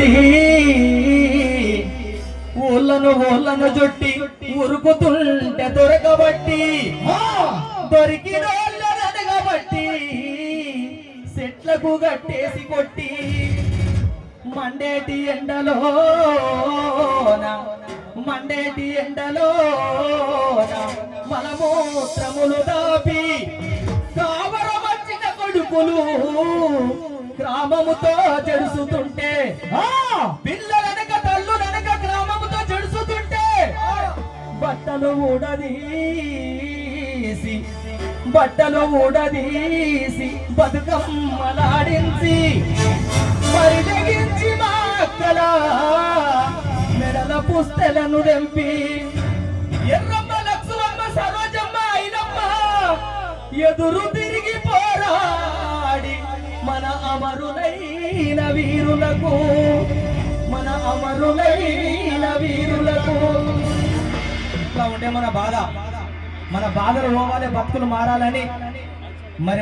కొట్టి ఊళ్ళను జొట్టి ఉరుకుతుంటే దొరకబట్టి దొరికినోళ్ళనగబట్టి సెట్లకు గట్టేసి కొట్టి మండేటి ఎండలో మలమూత్రములు దాపి కావరమచ్చిన కొడుకులు గ్రామముతో జడుసుతుంటే పిల్లలనక తల్లులనక గ్రామముతో జడుసుతుంటే బట్టలు ఊడదీసి బతుకమ్మలాడించి పరిదగించి మా అక్కల మెడల పుస్తెలను దెంపి ఎర్రమ్మ లక్ష్మమ్మ సరోజమ్మ ఐలమ్మ ఎదురు తిరిగి పోరాడి మన అమరులైన వీరులకు ఇట్లా ఉంటే మన బాధలు పోవాలి, భక్తులు మారాలని మరి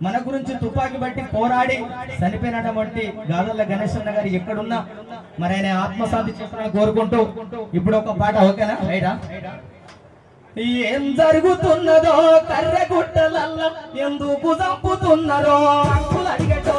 మన గురించి తుపాకీ బట్టి పోరాడి చనిపోయినటువంటి గాదర్ల గణేశన్న గారు ఎక్కడున్నా మరి ఆయన ఆత్మశాంతి చేస్తారని కోరుకుంటూ ఇప్పుడు ఒక పాట. ఓకేనా? రైటా? ఏం జరుగుతున్నదో కర్రెగుట్టలల్ల ఎందుకు చంపుతున్నారో అడిగేటో